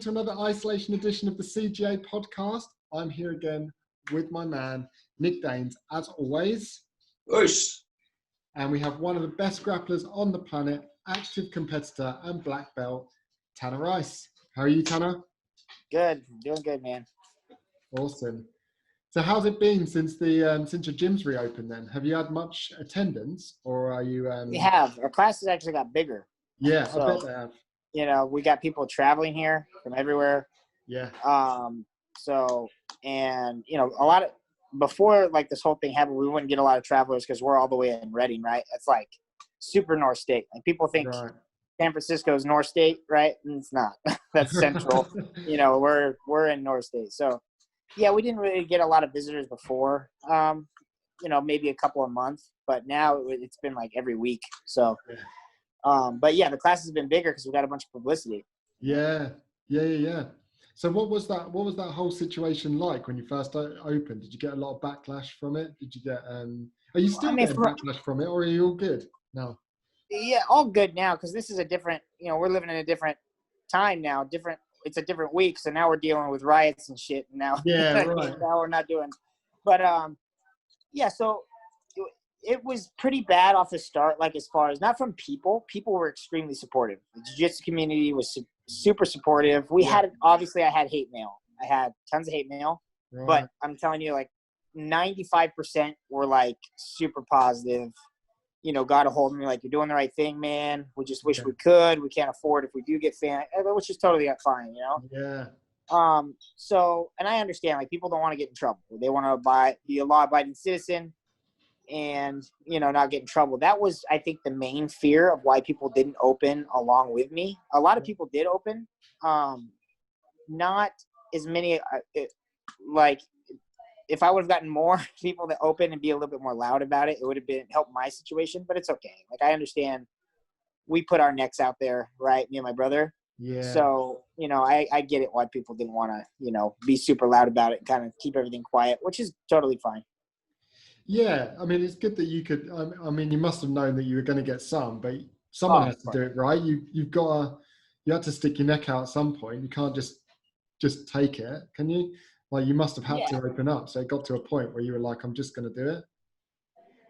to another isolation edition of the CGA podcast. I'm here again with my man, Nick Daines, as always. Oosh. And we have one of the best grapplers on the planet, active competitor and black belt, Tanner Rice. How are you, Tanner? Good. Doing good, man. Awesome. So how's it been since your gym's reopened then? Have you had much attendance or are you... We have. Our classes actually got bigger. Yeah, so, I bet they have. You know, we got people traveling here from everywhere. Yeah. And, you know, a lot of, before like this whole thing happened, we wouldn't get a lot of travelers because we're all the way in Reading, right? It's like super North State. Like people think San Francisco is North State, right? And it's not. That's Central. You know, we're in North State. So, yeah, we didn't really get a lot of visitors before, you know, maybe a couple a month, but now it's been like every week. So, but yeah, the class has been bigger because we got a bunch of publicity. Yeah. So what was that whole situation like when you first opened? Did you get a lot of backlash from it? Did you get, are you still getting backlash from it or are you all good now? Yeah, all good now because this is a different, you know, we're living in a different time now, it's a different week. So now we're dealing with riots and shit. And now, yeah, right. Now we're not doing, but yeah. So it was pretty bad off the start. Like as far as not from people were extremely supportive. The jiu-jitsu community was super supportive. I had hate mail. I had tons of hate mail, but I'm telling you, like 95% were like super positive. You know, got a hold of me like, you're doing the right thing, man. We just wish we could. We can't afford if we do get fan, which is totally fine, you know? Yeah. So, and I understand, like, people don't want to get in trouble. They want to be a law-abiding citizen and, you know, not get in trouble. That was, I think, the main fear of why people didn't open along with me. A lot of people did open. Not as many, like, if I would have gotten more people that open and be a little bit more loud about it, it would have helped my situation, but it's okay. Like, I understand we put our necks out there, right? Me and my brother. Yeah. So, you know, I get it why people didn't want to, you know, be super loud about it and kind of keep everything quiet, which is totally fine. Yeah. I mean, it's good that you could, I mean, you must have known that you were going to get some, but someone has to do it, right? You had to stick your neck out at some point. You can't just take it, can you? Like, you must have had to open up. So it got to a point where you were like, I'm just going to do it.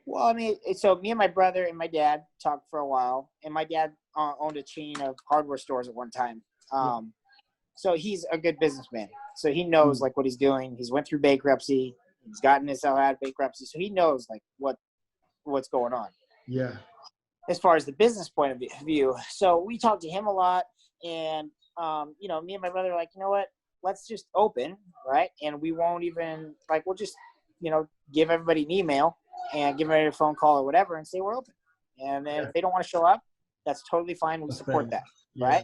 Well, I mean, so me and my brother and my dad talked for a while. And my dad owned a chain of hardware stores at one time. So he's a good businessman. So he knows, like, what he's doing. He's went through bankruptcy. He's gotten himself out of bankruptcy. So he knows, like, what's going on. Yeah. As far as the business point of view. So we talked to him a lot. And, you know, me and my brother were like, you know what? Let's just open, right? And we won't even, like, we'll just, you know, give everybody an email and give everybody a phone call or whatever and say we're open. And then if they don't want to show up, that's totally fine. We support that, right?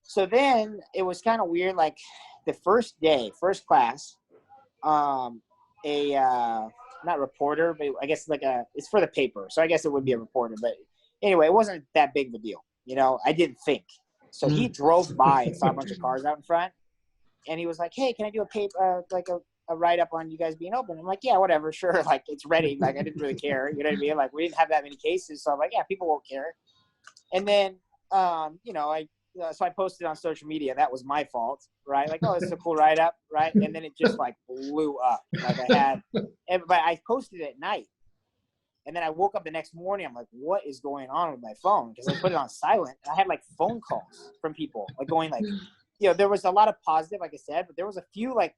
So then it was kind of weird. Like the first class, not reporter, but I guess it's for the paper. So I guess it would be a reporter. But anyway, it wasn't that big of a deal. You know, I didn't think. So he drove by and saw a bunch of cars out in front. And he was like, hey, can I do a paper, like a write-up on you guys being open? I'm like, yeah, whatever, sure. Like, it's ready. Like, I didn't really care. You know what I mean? Like, we didn't have that many cases. So I'm like, yeah, people won't care. And then, you know, so I posted on social media. That was my fault, right? Like, oh, this is a cool write-up, right? And then it just, like, blew up. Like, but I posted it at night. And then I woke up the next morning. I'm like, what is going on with my phone? Because I put it on silent. And I had, like, phone calls from people, like, going, like, you know, there was a lot of positive, like I said, but there was a few like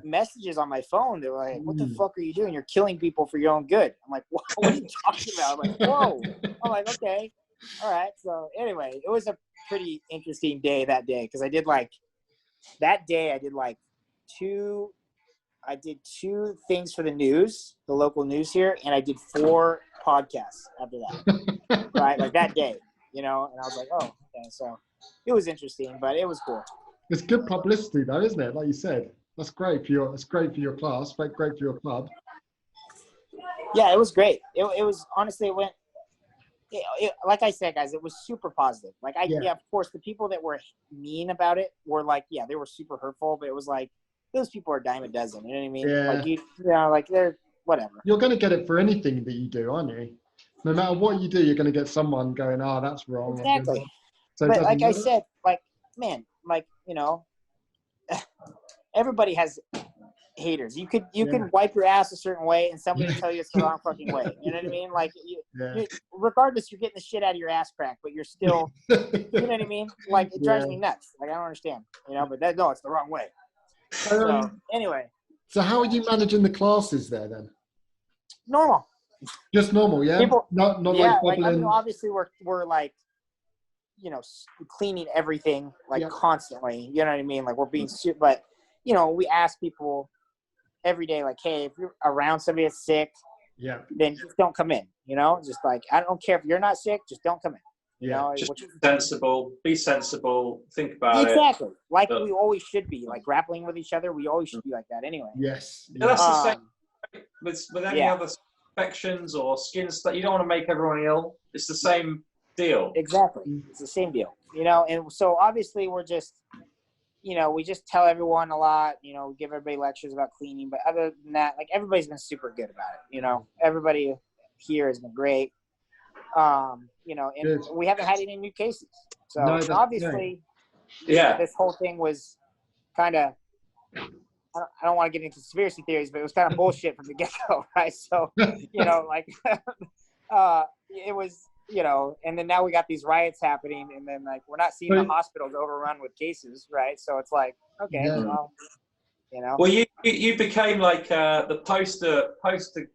messages on my phone that were like, what the fuck are you doing? You're killing people for your own good. I'm like, what are you talking about? I'm like, whoa. I'm like, okay. All right. So anyway, it was a pretty interesting day that day. Cause I did two things for the news, the local news here. And I did 4 podcasts after that, right? Like that day, you know? And I was like, oh, okay. So it was interesting, but it was cool. It's good publicity, though, isn't it? Like you said, that's great for your class, great for your club. Yeah, it was great. It was honestly, it went. Like I said, guys, it was super positive. Like of course, the people that were mean about it were like, they were super hurtful, but it was like those people are a dime a dozen. You know what I mean? Yeah. Like like they're whatever. You're going to get it for anything that you do, aren't you? No matter what you do, you're going to get someone going, that's wrong. Exactly. So but like I said, like, man, like, you know, everybody has haters. You could wipe your ass a certain way and somebody tell you it's the wrong fucking way. You know what I mean? Like, regardless, you're getting the shit out of your ass crack, but you're still, you know what I mean? Like, it drives me nuts. Like, I don't understand, you know, but no, it's the wrong way. So anyway. So how are you managing the classes there then? Normal. Just normal, yeah? People, not like I mean, obviously we're like, you know, cleaning everything like constantly. You know what I mean? Like, we're being but you know, we ask people every day, like, hey, if you're around somebody that's sick, then just don't come in. You know, just like, I don't care if you're not sick, just don't come in. You know, just be sensible, think about it. Exactly. Like we always should be, like grappling with each other. We always should be like that anyway. Yes. Yeah. That's the same with any other infections or skin stuff. You don't want to make everyone ill. It's the same deal. Exactly. It's the same deal. You know, and so obviously we're just, you know, we just tell everyone a lot, you know, we give everybody lectures about cleaning, but other than that, like, everybody's been super good about it. You know, everybody here has been great. You know, and we haven't had any new cases. So obviously, this whole thing was kind of, I don't want to get into conspiracy theories, but it was kind of bullshit from the get-go, right? So, you know, like, it was, you know, and then now we got these riots happening, and then, like, we're not seeing the hospitals overrun with cases, right? So it's like, okay, well, you know. Well, you became like the poster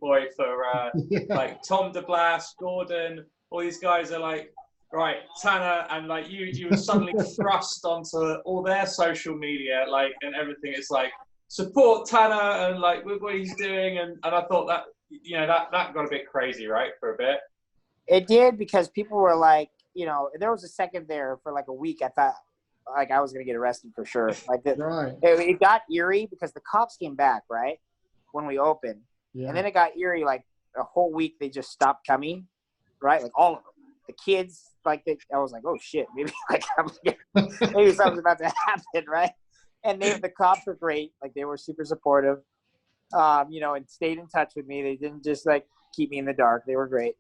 boy for like Tom DeBlas, Gordon. All these guys are like, right, Tanner, and like you were suddenly thrust onto all their social media, like, and everything. It's like, support Tanner and like with what he's doing, and I thought that, you know, that got a bit crazy, right, for a bit. It did, because people were like, you know, there was a second there for like a week I thought like I was gonna get arrested for sure. Like it got eerie because the cops came back right when we opened, and then it got eerie like a whole week they just stopped coming, right? Like all of them, the kids, like I was like, oh shit, maybe like maybe something's about to happen, right? And the cops were great, like they were super supportive, you know, and stayed in touch with me. They didn't just like keep me in the dark. They were great.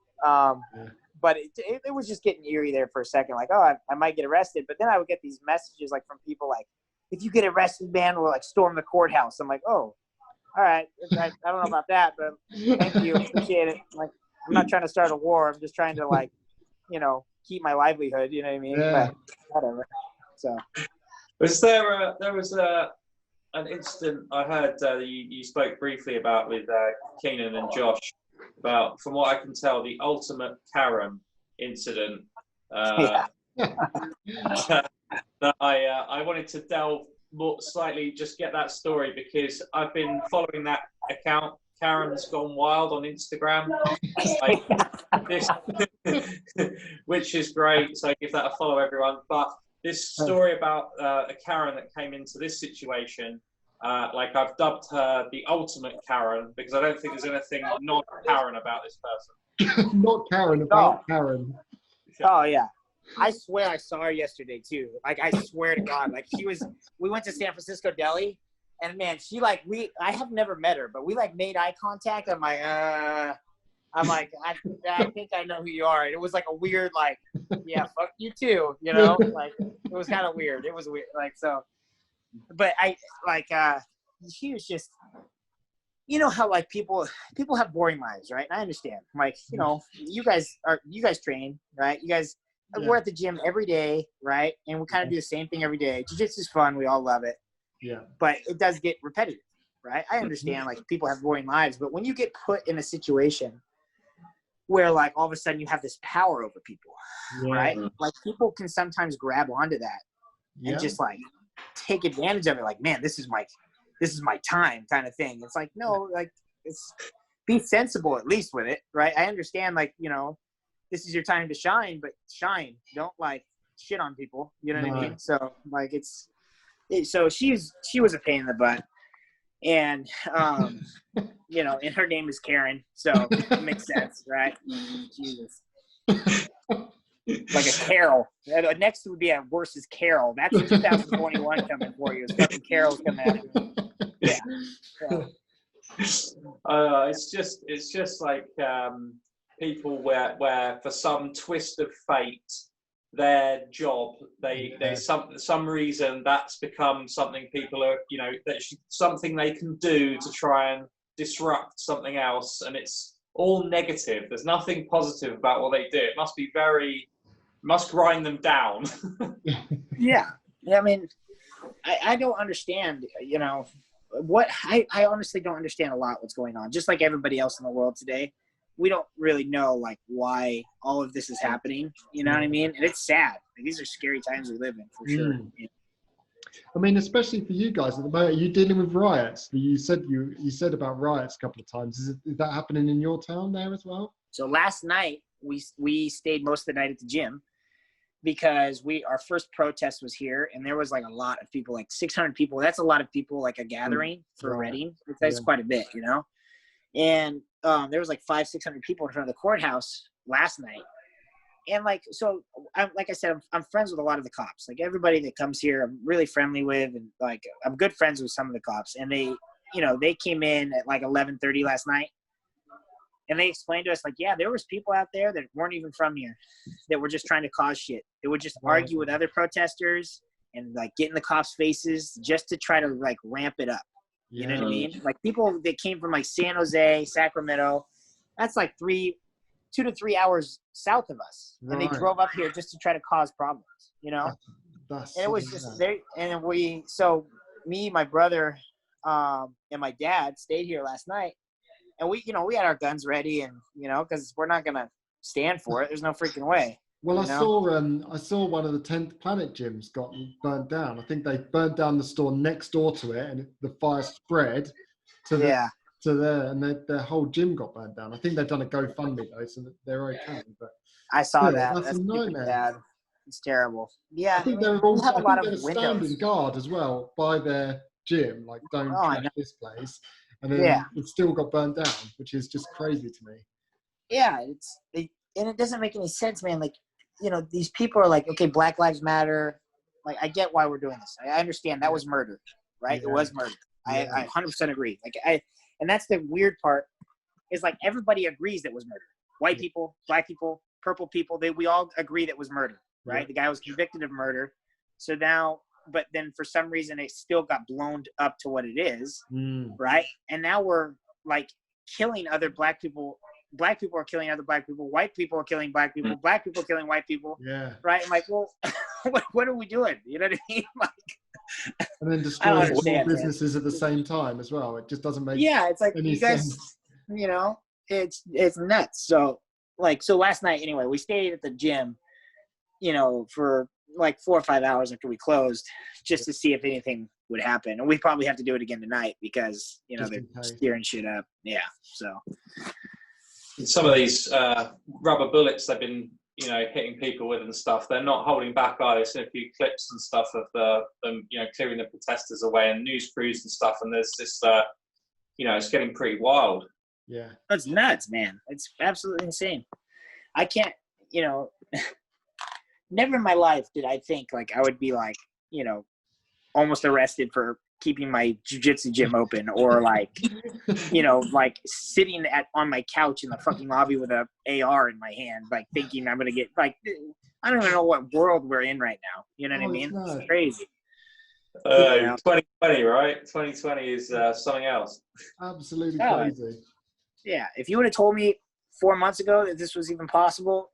But it was just getting eerie there for a second, like, oh, I might get arrested. But then I would get these messages like from people like, if you get arrested, man, we'll like storm the courthouse. I'm like, oh, all right. I don't know about that, but thank you, appreciate it. Like, I'm not trying to start a war. I'm just trying to, like, you know, keep my livelihood. You know what I mean? Yeah. But whatever. So. Was there was an incident I heard you spoke briefly about with Keenan and Josh about, from what I can tell, the ultimate Karen incident. That I wanted to delve more slightly, just get that story, because I've been following that account, Karen's Gone Wild, on Instagram, like, which is great. So give that a follow, everyone. But this story about a Karen that came into this situation, like I've dubbed her the ultimate Karen, because I don't think there's anything not Karen about this person. Not Karen, about Karen. Oh yeah. I swear I saw her yesterday too. Like, I swear to God, like we went to San Francisco Deli, and man, she like, I have never met her, but we like made eye contact. I'm like, I think I know who you are. And it was like a weird, like, yeah, fuck you too, you know? Like, it was kind of weird. It was weird. Like, so, but she was just, you know how like people have boring lives, right? And I understand. Like, you know, you guys train, right? You guys, we're at the gym every day, right? And we kind of do the same thing every day. Jiu-Jitsu is fun. We all love it. Yeah. But it does get repetitive, right? I understand, like, people have boring lives, but when you get put in a situation where, like, all of a sudden you have this power over people, right? Like, people can sometimes grab onto that and just, like, take advantage of it. Like, man, this is my time kind of thing. It's like, no, like, be sensible at least with it, right? I understand, like, you know, this is your time to shine, but shine. Don't, like, shit on people. You know what I mean? So, like, so she was a pain in the butt. And, you know, and her name is Karen, so it makes sense, right? Jesus. Like a Carol. Next would be a versus Carol. That's 2021 coming for you. It's fucking Carol's coming at you. Yeah. So. It's just like people where for some twist of fate, their job. They some reason that's become something people are, you know, something they can do to try and disrupt something else, and it's all negative. There's nothing positive about what they do. It must grind them down. Yeah. I mean, I don't understand, you know, I honestly don't understand a lot what's going on. Just like everybody else in the world today, we don't really know like why all of this is happening. You know what I mean? And it's sad. Like, these are scary times we live in, for sure. I mean, especially for you guys at the moment, are you dealing with riots? You said about riots a couple of times. Is that happening in your town there as well? So last night we stayed most of the night at the gym because our first protest was here, and there was like a lot of people, like 600 people. That's a lot of people, like a gathering for a wedding. That's quite a bit, you know. And there was like 500-600 people in front of the courthouse last night. And like, so like I said, I'm friends with a lot of the cops. Like, everybody that comes here, I'm really friendly with, and like I'm good friends with some of the cops. And they, you know, they came in at like 11:30 last night, and they explained to us like, yeah, there was people out there that weren't even from here, that were just trying to cause shit. They would just argue with other protesters and like get in the cops' faces just to try to like ramp it up. You know what I mean? Like, people that came from like San Jose, Sacramento, that's like 2 to 3 hours south of us. And they drove up here just to try to cause problems, you know? And it was just me, my brother, and my dad stayed here last night. And we had our guns ready, and, you know, because we're not going to stand for it. There's no freaking way. Well, I saw one of the 10th Planet gyms got burnt down. I think they burnt down the store next door to it, and the fire spread to there, and their whole gym got burnt down. I think they've done a GoFundMe though, so that they're okay. But I saw that. That's a nightmare. Bad. It's terrible. Yeah, I think they're standing guard as well by their gym, like, don't trash this place, and then it still got burnt down, which is just crazy to me. Yeah, and it doesn't make any sense, man. Like, you know, these people are like, okay, Black Lives Matter. Like, I get why we're doing this. I understand that was murder, right? It was murder. I 100% agree. Like, and that's the weird part, is like everybody agrees that was murder. White people, Black people, purple people, we all agree that was murder, right? Yeah. The guy was convicted of murder. So now, but then for some reason it still got blown up to what it is, right? And now we're like killing other Black people. Black people are killing other Black people. White people are killing Black people. Black people are killing white people. Yeah. Right? I'm like, well, what are we doing? You know what I mean? Like, and then destroying small businesses at the same time as well. It just doesn't make it's like, you guys, sense. You know, it's nuts. So last night, anyway, we stayed at the gym, you know, for like 4 or 5 hours after we closed, just to see if anything would happen. And we probably have to do it again tonight because, you know, they're steering shit up. Yeah. So some of these rubber bullets they've been, you know, hitting people with and stuff, they're not holding back either. So a few clips and stuff of them, you know, clearing the protesters away, and news crews and stuff. And there's this, you know, it's getting pretty wild. Yeah. It's nuts, man. It's absolutely insane. I can't, you know, never in my life did I think like I would be like, you know, almost arrested for keeping my jiu-jitsu gym open, or like, you know, like sitting on my couch in the fucking lobby with a AR in my hand, like thinking I'm gonna get, like, I don't even know what world we're in right now. You know what I mean? It's crazy. 2020, right? 2020 is something else. Absolutely crazy. Yeah, if you would have told me 4 months ago that this was even possible,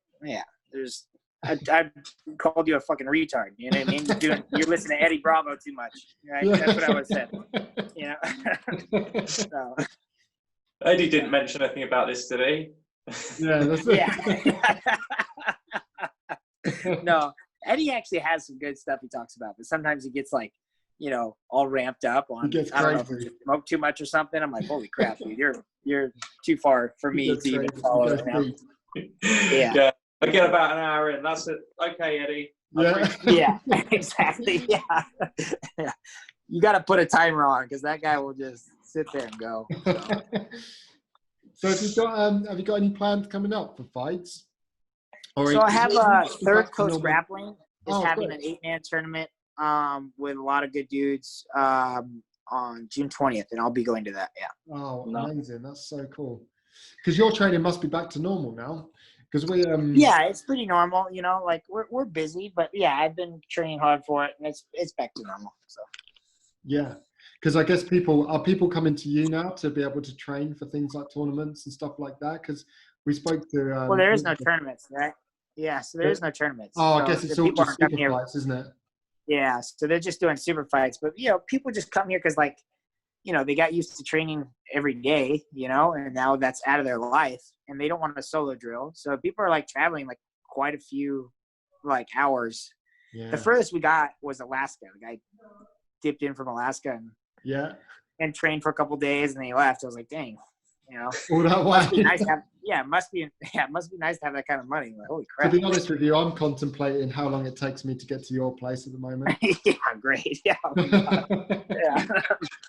I called you a fucking retard. You know what I mean? You're listening to Eddie Bravo too much, right? That's what I would have said. You know? So. Eddie didn't mention anything about this, did he? Yeah, that's it. Yeah. No, Eddie actually has some good stuff he talks about, but sometimes he gets like, you know, all ramped up on, I don't know if he smoked too much or something. I'm like, holy crap, dude, you're too far for me to even follow it now. Yeah. I get about an hour in. That's it. Okay, Eddie. Yeah, exactly. Yeah. You got to put a timer on, because that guy will just sit there and go. So have you got any plans coming up for fights? So I have Third Coast Grappling is having an 8-man tournament with a lot of good dudes on June 20th, and I'll be going to that. Yeah. Oh, amazing! That's so cool. Because your training must be back to normal now. Because we Yeah, it's pretty normal. You know, like we're busy, but yeah, I've been training hard for it, and it's back to normal. So. Yeah, because I guess people coming to you now to be able to train for things like tournaments and stuff like that. Because we spoke to. Well, there is no tournaments, right? Yeah, so there is no tournaments. Oh, so I guess it's the all people just aren't super coming fights, isn't it? Yeah, so they're just doing super fights. But, you know, people just come here because, like, you know, they got used to training every day, you know, and now that's out of their life, and they don't want a solo drill. So people are, like, traveling, like, quite a few, like, hours. Yeah. The furthest we got was Alaska. The guy dipped in from Alaska and trained for a couple days, and then he left. I was like, dang, you know. All that way. Must be nice to have, it must be nice to have that kind of money. Like, holy crap. To be honest with you, I'm contemplating how long it takes me to get to your place at the moment. Yeah, great. Yeah. Yeah.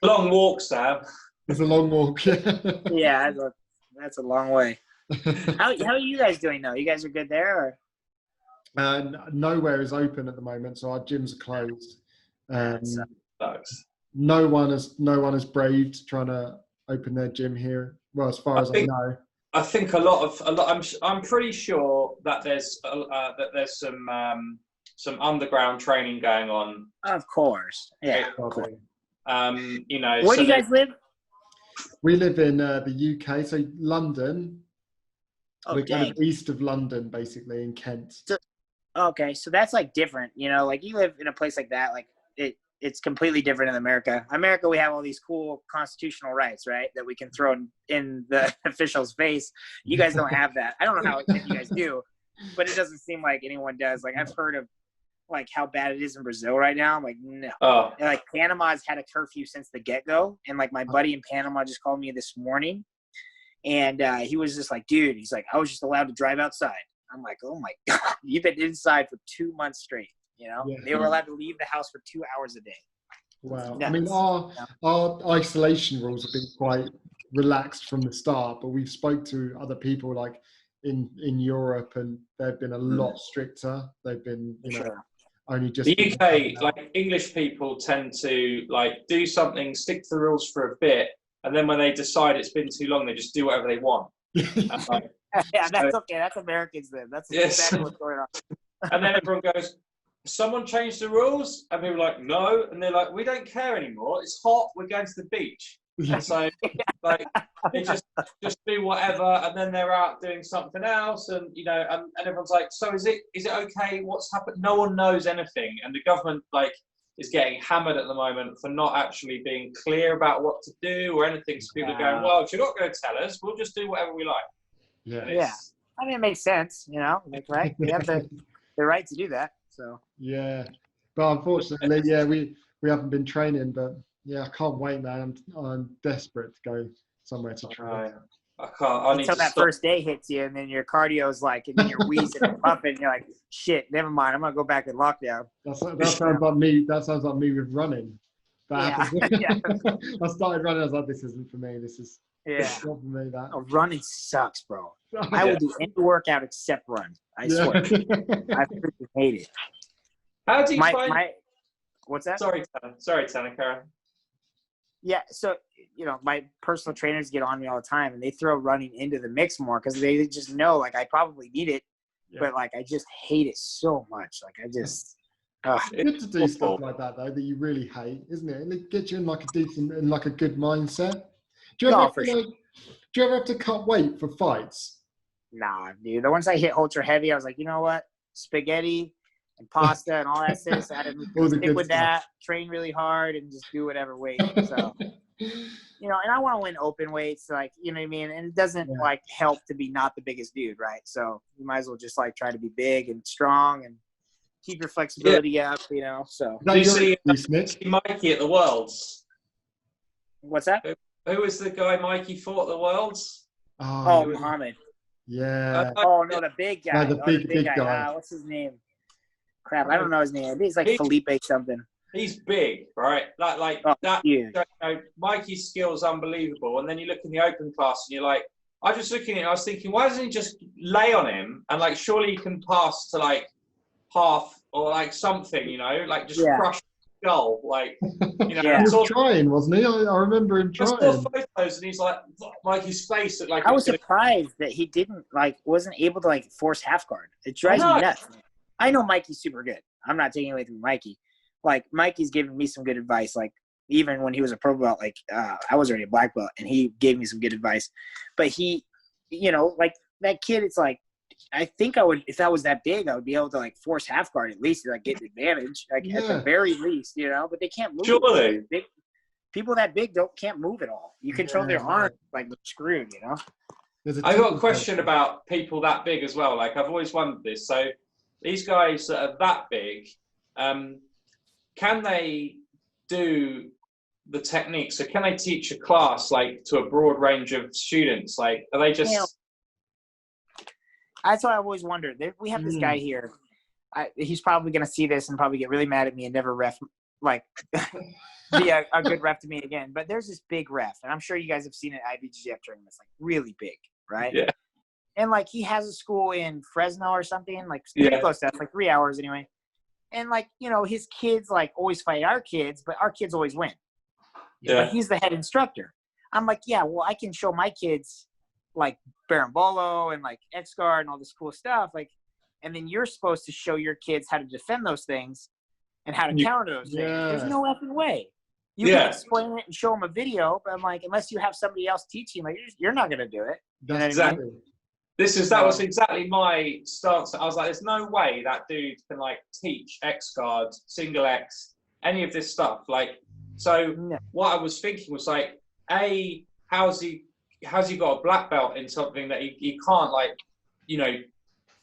Long walk, Sam. It's a long walk. Yeah, that's a long way. How are you guys doing though? You guys are good there? Or? Nowhere is open at the moment, so our gyms are closed. Sucks. No one has braved trying to open their gym here. Well, as far as I know. I think a lot. I'm pretty sure that there's some underground training going on. Of course, yeah. You know, where do you guys live? We live in the UK, so London. Oh, we're kind of east of London, basically in Kent. Okay, so that's like different. You know, like you live in a place like that, like it's completely different in America. America, we have all these cool constitutional rights, right, that we can throw in the official's face. You guys don't have that. I don't know if you guys do, but it doesn't seem like anyone does. Like I've heard of like how bad it is in Brazil right now. I'm like, no. Oh. And, like Panama's had a curfew since the get-go, and like my buddy in Panama just called me this morning, and he was just like, dude, he's like, I was just allowed to drive outside. I'm like, oh my God, you've been inside for 2 months straight. You know, they were allowed to leave the house for 2 hours a day. Wow. I mean, our isolation rules have been quite relaxed from the start, but we've spoke to other people like in Europe, and they've been a lot stricter. They've been, you know, only just the UK, like English people tend to like do something, stick to the rules for a bit, and then when they decide it's been too long, they just do whatever they want. Yeah, that's okay. That's Americans then. That's exactly what's going on. And then everyone goes, someone changed the rules? And people are like, no. And they're like, we don't care anymore. It's hot. We're going to the beach. And so, like, they just do whatever. And then they're out doing something else. And, you know, and everyone's like, so is it okay? What's happened? No one knows anything. And the government, like, is getting hammered at the moment for not actually being clear about what to do or anything. So people are going, well, if you're not going to tell us, we'll just do whatever we like. Yeah. I mean, it makes sense, you know, like, right? We have the right to do that. So yeah, but unfortunately, yeah, we haven't been training, but yeah, I can't wait, man. I'm desperate to go somewhere to train. I can't. Until that first day hits you, and then your cardio's like, and then you're wheezing and puffing. And you're like, shit, never mind. I'm gonna go back in lockdown. That sounds like me. That sounds like me with running. Yeah. I started running. I was like, this isn't for me. This is not for me. That running sucks, bro. I will do any workout except run. I swear. I freaking hate it. How do you find? What's that? Sorry, Tanner. Karen. Yeah, so you know, my personal trainers get on me all the time, and they throw running into the mix more because they just know, like, I probably need it, but like I just hate it so much. Like I just. It's good to do stuff like that though that you really hate, isn't it? And it gets you in like a decent, in like a good mindset. Do you ever have to cut weight for fights? Nah, dude. The ones I hit ultra heavy, I was like, you know what? Spaghetti and pasta and all that stuff. So I had to stick with that, train really hard, and just do whatever weight. So, you know, and I want to win open weights, like, you know what I mean? And it doesn't like help to be not the biggest dude, right? So you might as well just like try to be big and strong and keep your flexibility up, you know. So do you see Mikey at the Worlds? What's that? Who was the guy Mikey fought at the Worlds? Oh, Muhammad. Yeah. Oh no, the big guy. No, the big guy. What's his name? Crap, I don't know his name. I think it's like Felipe something. He's big, right? Like that. Yeah. You know, Mikey's skill's unbelievable. And then you look in the open class and you're like, I was just looking at it, I was thinking, why doesn't he just lay on him? And like, surely he can pass to like half or like something, you know, like just crush. skull. Like, you know, Yeah. He was trying, wasn't he? I remember him I trying. saw photos and he's like his face looked like I was surprised that he wasn't able to like force half guard. It drives me nuts. I know Mikey's super good. I'm not taking away from Mikey. Like, Mikey's given me some good advice. Like, even when he was a pro belt, like I was already a black belt, and he gave me some good advice. But he, you know, like that kid, it's like, I think I would, if I was that big, I would be able to like force half guard at least to like get an advantage, like at the very least, you know. But they can't move. Surely. People that big can't move at all. You control their arms, like they're screwed, you know. I got a question about people that big as well. Like, I've always wondered this. So these guys that are that big, can they do the techniques? So can they teach a class like to a broad range of students? Like, are they just? That's what I always wondered. We have this guy here. He's probably going to see this and probably get really mad at me and never be a good ref to me again. But there's this big ref, and I'm sure you guys have seen it at IBJJF tournaments, like really big, right? Yeah. And like he has a school in Fresno or something, like pretty close to that, like 3 hours anyway. And like, you know, his kids like always fight our kids, but our kids always win. Yeah. But he's the head instructor. I'm like, yeah, well, I can show my kids like Berimbolo and like X-Guard and all this cool stuff. Like, and then you're supposed to show your kids how to defend those things and how to counter those things. There's no effing way. You can explain it and show them a video, but I'm like, unless you have somebody else teaching, like you're not going to do it. You know exactly. What I mean? That was exactly my stance. I was like, there's no way that dude can like teach X-Guard, single X, any of this stuff. Like, so what I was thinking was like, how's he got a black belt in something that he can't like, you know,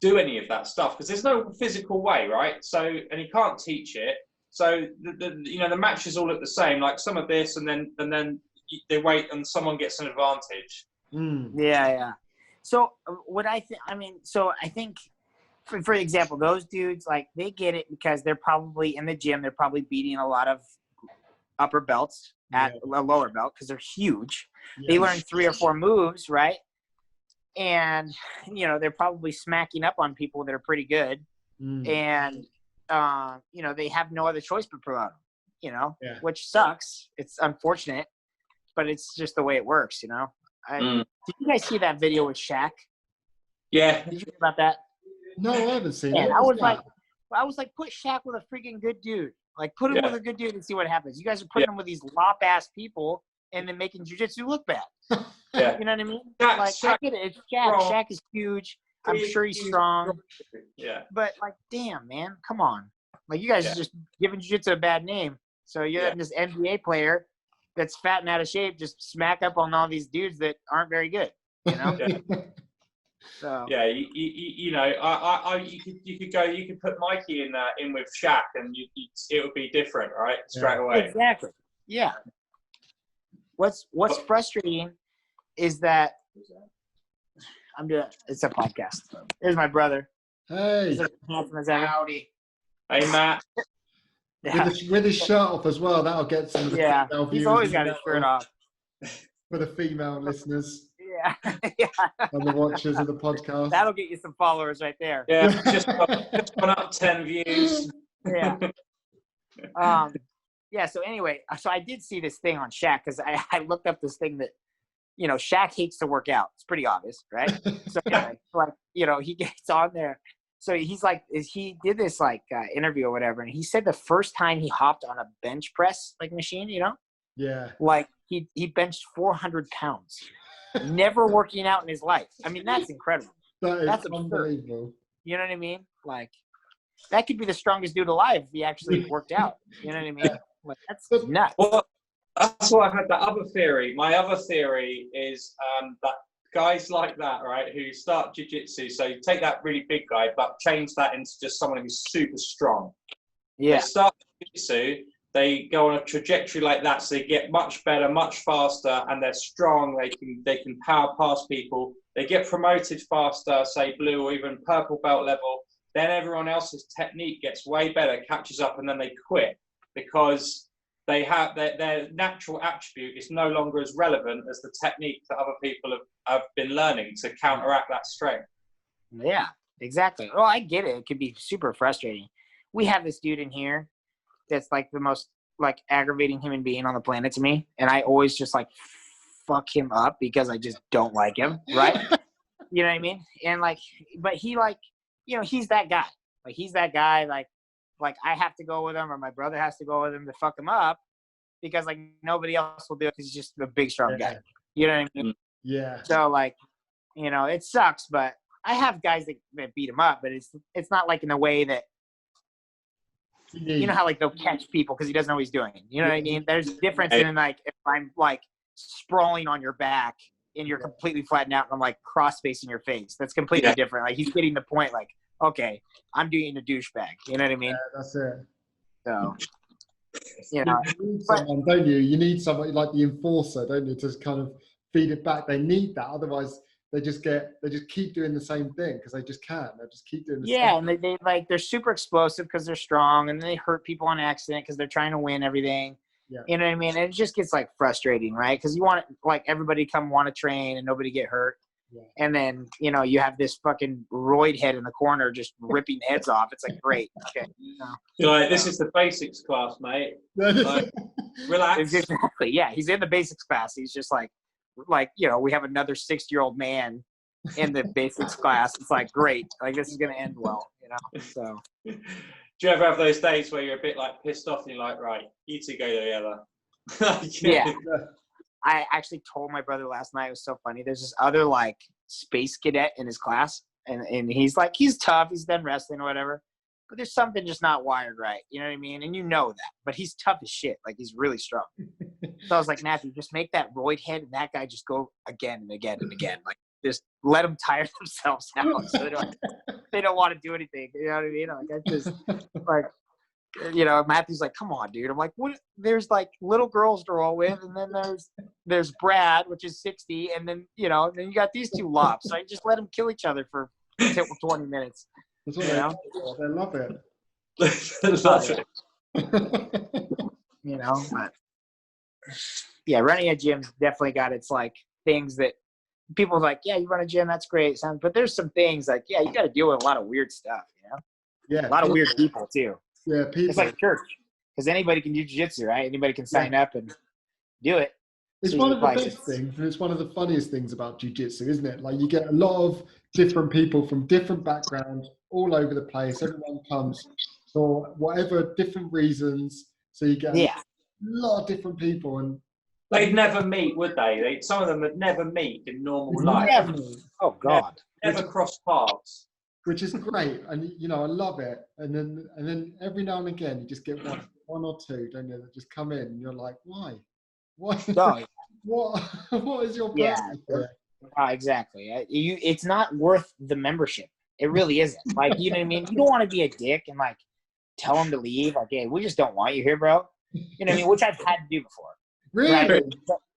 do any of that stuff? Because there's no physical way, right? So, and he can't teach it. So the matches all look the same. Like some of this, and then they wait and someone gets an advantage. Yeah. So what I think, for example, those dudes, like they get it because they're probably in the gym. They're probably beating a lot of upper belts at a lower belt because they're huge. They learn 3 or 4 moves, right? And, you know, they're probably smacking up on people that are pretty good. And, you know, they have no other choice but promote them, you know, which sucks. It's unfortunate, but it's just the way it works, you know. Did you guys see that video with Shaq? Yeah. Did you hear about that? No, I haven't seen it. I was like, put Shaq with a freaking good dude. Like, put him with a good dude and see what happens. You guys are putting him with these lop-ass people and then making jiu-jitsu look bad. Yeah. You know what I mean? Shaq, I get it. It's Shaq. Shaq is huge. I'm sure he's strong. Yeah. But, like, damn, man. Come on. Like, you guys are just giving jiu-jitsu a bad name. So you're letting this NBA player that's fat and out of shape just smack up on all these dudes that aren't very good, you know? So you know, you could put Mikey in with Shaq, and it would be different, right? Straight away. Exactly. Yeah. What's frustrating is that it's a podcast. There's my brother. Hey. Howdy. Hey, Matt. With his shirt off as well, that'll get some of the female viewers. He's always got his shirt off. For the female listeners. Yeah. And the watchers of the podcast. That'll get you some followers right there. Yeah, just gone up 10 views. Yeah. So anyway, so I did see this thing on Shaq because I looked up this thing that, you know, Shaq hates to work out. It's pretty obvious, right? So anyway, like, you know, he gets on there. So he's like, he did this like interview or whatever, and he said the first time he hopped on a bench press like machine, you know, like he benched 400 pounds, never working out in his life. I mean, that's incredible. That's unbelievable. You know what I mean? Like that could be the strongest dude alive if he actually worked out. You know what I mean? Like that's nuts. Well, that's why I had that other theory. My other theory is that guys like that, right, who start jiu-jitsu, so you take that really big guy, but change that into just someone who's super strong. Yeah. They start jiu-jitsu, they go on a trajectory like that, so they get much better, much faster, and they're strong. They can power past people. They get promoted faster, say blue or even purple belt level. Then everyone else's technique gets way better, catches up, and then they quit because they have their natural attribute is no longer as relevant as the technique that other people have been learning to counteract that strength. Yeah, exactly. Well, I get it. It could be super frustrating. We have this dude in here that's like the most like aggravating human being on the planet to me, and I always just like fuck him up because I just don't like him, right? You know what I mean? And like, but he like, you know, he's that guy. Like he's that guy. Like I have to go with him, or my brother has to go with him to fuck him up because like nobody else will do it because he's just a big strong guy. You know what I mean? Yeah. So like, you know, it sucks, but I have guys that beat him up, but it's not like in a way that, you know how like they'll catch people because he doesn't know what he's doing. You know what I mean? There's a difference in like if I'm like sprawling on your back and you're completely flattened out and I'm like cross facing your face. That's completely different. Like he's getting the point. Like, okay, I'm doing a douchebag. You know what I mean? Yeah, that's it. So, you know, you need someone, don't you? You need someone like the enforcer, don't you, to kind of feed it back. They need that, otherwise they just keep doing the same thing because they just can't. They just keep doing the same thing. And they like they're super explosive because they're strong, and they hurt people on accident because they're trying to win everything. Yeah. You know what I mean? And it just gets like frustrating, right? Because you want like everybody come want to train and nobody get hurt. Yeah. And then, you know, you have this fucking roid head in the corner just ripping heads off. It's like, great. Okay. You're like, this is the basics class, mate. Like, relax. Exactly. Yeah. He's in the basics class. He's just like, you know, we have another 60-year-old man in the basics class. It's like, great. Like, this is going to end well, you know? So. Do you ever have those days where you're a bit like pissed off and you're like, right, you two go together? Yeah. I actually told my brother last night, it was so funny. There's this other like space cadet in his class, and he's like, he's tough, he's done wrestling or whatever, but there's something just not wired right. You know what I mean? And you know that, but he's tough as shit. Like he's really strong. So I was like, Matthew, just make that roid head and that guy just go again and again and again. Like just let them tire themselves out so they don't want to do anything. You know what I mean? Like I just like, you know, Matthew's like, come on, dude. I'm like, what? There's like little girls to roll with, and then there's Brad, which is 60, and then, you know, then you got these two lops. So I just let them kill each other for 20 minutes. That's what they love it. They love it. You know, but yeah, running a gym's definitely got its like things that people are like, yeah, you run a gym, that's great. But there's some things like, yeah, you got to deal with a lot of weird stuff, you know? Yeah. A lot of weird people too. Yeah, people. It's like church, because anybody can do jiu-jitsu, right? Anybody can sign up and do it. It's one of the best things, and it's one of the funniest things about jiu-jitsu, isn't it? Like you get a lot of different people from different backgrounds all over the place. Everyone comes for whatever different reasons, so you get a lot of different people, and they'd never meet, would they? Some of them would never meet in normal life. Never. Oh God, never cross paths. Which is great, and you know I love it. And then every now and again you just get one or two, don't you? That just come in, and you're like, why? Oh, what is your purpose? Yeah, exactly. It's not worth the membership. It really isn't. Like, you know what I mean? You don't want to be a dick and like tell them to leave. Like, hey, we just don't want you here, bro. You know what I mean? Which I've had to do before. Really? Right?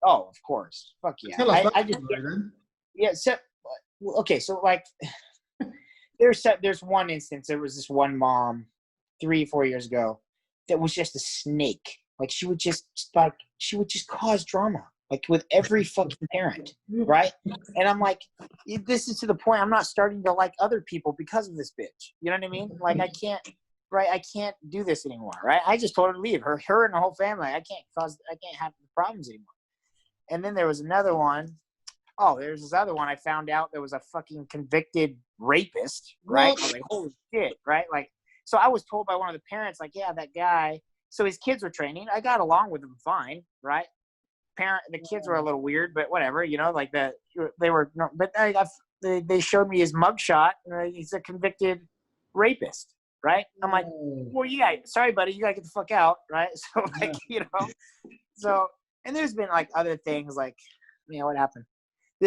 Oh, of course. Fuck yeah. I just yeah. So okay. So like. There's one instance. There was this one mom 3-4 years ago that was just a snake. Like she would just cause drama like with every fucking parent, right? And I'm like, this is to the point I'm not starting to like other people because of this bitch. You know what I mean? Like I can't do this anymore, right? I just told her to leave. Her and the whole family. I can't have the problems anymore. And then there was another one. Oh, there's this other one I found out there was a fucking convicted rapist, right? I was like, holy shit, right? Like, so I was told by one of the parents, like, yeah, that guy. So his kids were training. I got along with them fine, right? The kids were a little weird, but whatever, you know, like they were, but they showed me his mugshot. He's a convicted rapist, right? I'm like, well, sorry, buddy, you gotta get the fuck out, right? So like, you know, so, and there's been like other things like, you know, what happened?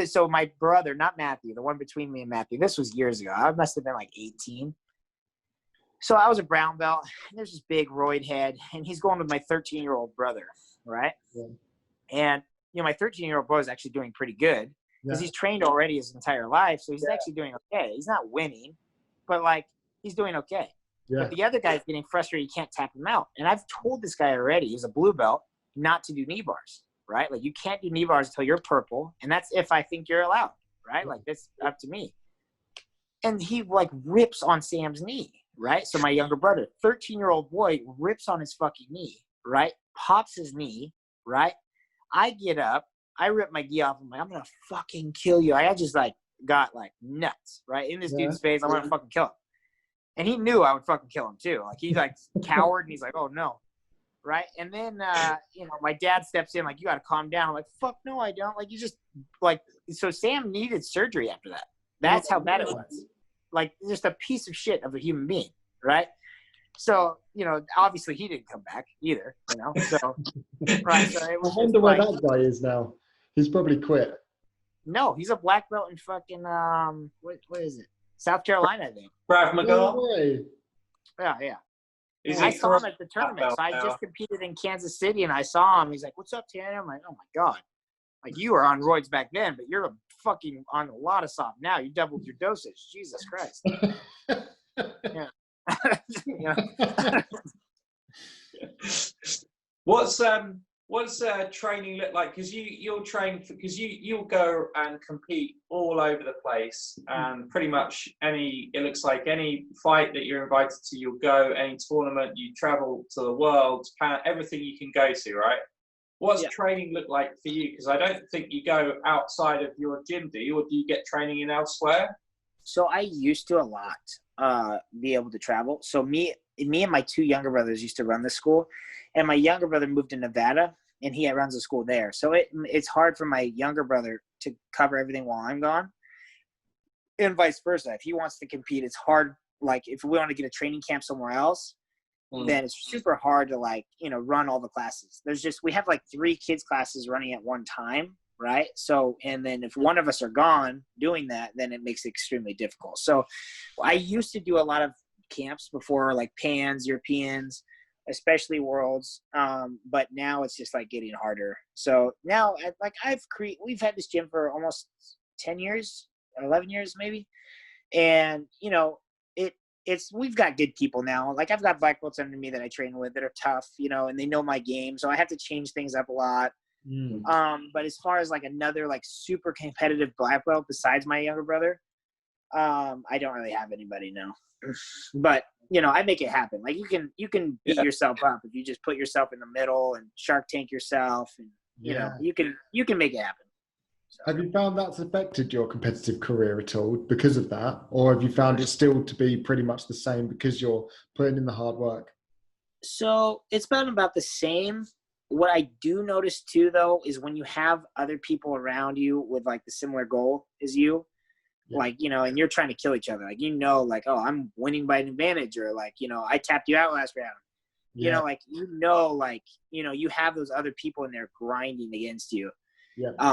So my brother, not Matthew, the one between me and Matthew, this was years ago. I must have been like 18. So I was a brown belt. And there's this big roid head, and he's going with my 13-year-old brother, right? Yeah. And, you know, my 13-year-old brother is actually doing pretty good because he's trained already his entire life. So he's actually doing okay. He's not winning, but, like, he's doing okay. Yeah. But the other guy's getting frustrated. He can't tap him out. And I've told this guy already, he's a blue belt, not to do knee bars. Right? Like you can't do knee bars until you're purple. And that's if I think you're allowed, right? Like that's up to me. And he like rips on Sam's knee. right? So my younger brother, 13-year-old boy, rips on his fucking knee, right? Pops his knee, right? I get up, I rip my gi off. I'm like, I'm gonna fucking kill you. I just like got like nuts, right? In this dude's face, I'm gonna fucking kill him. And he knew I would fucking kill him too. Like he's like cowered and he's like, oh no. Right. And then my dad steps in, like, you gotta calm down. I'm like, fuck no, I don't. Like, you just like, so Sam needed surgery after that. That's how bad it was. Like, just a piece of shit of a human being, right? So, obviously he didn't come back either, So right. So it was I wonder where that guy is now. He's probably quit. No, he's a black belt in fucking what is it? South Carolina, I think. Krav Maga. No Yeah. I saw him at the tournament. So I just competed in Kansas City, and I saw him. He's like, "What's up, Tanner?" I'm like, "Oh my god, like you were on roids back then, but you're fucking on a lot of soft now. You doubled your dosage. Jesus Christ." Yeah. What's training look like? Because you'll train because you'll go and compete all over the place, and pretty much it looks like any fight that you're invited to, you'll go. Any tournament, you travel to the world, Japan, everything you can go to, right? What's training look like for you? Because I don't think you go outside of your gym, do you? Or do you get training in elsewhere? So I used to a lot be able to travel. So me and my two younger brothers used to run the school, and my younger brother moved to Nevada, and he runs a school there. So it's hard for my younger brother to cover everything while I'm gone, and vice versa. If he wants to compete, it's hard. Like if we want to get a training camp somewhere else, then it's super hard to run all the classes. We have like 3 kids classes running at one time. Right. So, and then if one of us are gone doing that, then it makes it extremely difficult. So I used to do a lot of camps before, like Pans, Europeans, especially Worlds. But now it's just like getting harder. So now we've had this gym for almost 10 years, 11 years, maybe. And, we've got good people now. Like I've got black belts under me that I train with that are tough, and they know my game. So I have to change things up a lot. But as far as like another like super competitive black belt besides my younger brother, I don't really have anybody now. But I make it happen. Like you can beat yourself up if you just put yourself in the middle and Shark Tank yourself, and you can make it happen. So. Have you found that's affected your competitive career at all because of that, or have you found it still to be pretty much the same because you're putting in the hard work? So it's been about the same. What I do notice too, though, is when you have other people around you with like the similar goal as you, like, and you're trying to kill each other, like, like, oh, I'm winning by an advantage, or like, I tapped you out last round, you have those other people in there grinding against you.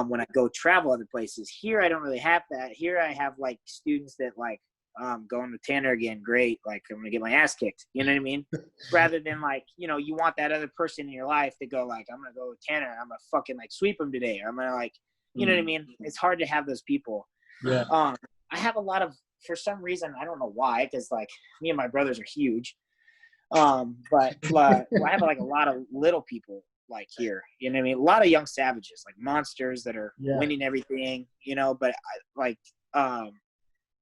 When I go travel other places here, I don't really have that. Here I have like students that like, going with Tanner again, great. Like I'm gonna get my ass kicked. You know what I mean? Rather than like, you want that other person in your life to go like, I'm gonna go with Tanner. I'm gonna fucking like sweep him today. Or I'm gonna like, you know what I mean? It's hard to have those people. Yeah. I have a lot of, for some reason, I don't know why, because like me and my brothers are huge. But I have like a lot of little people like here. You know what I mean? A lot of young savages, like monsters that are winning everything. But I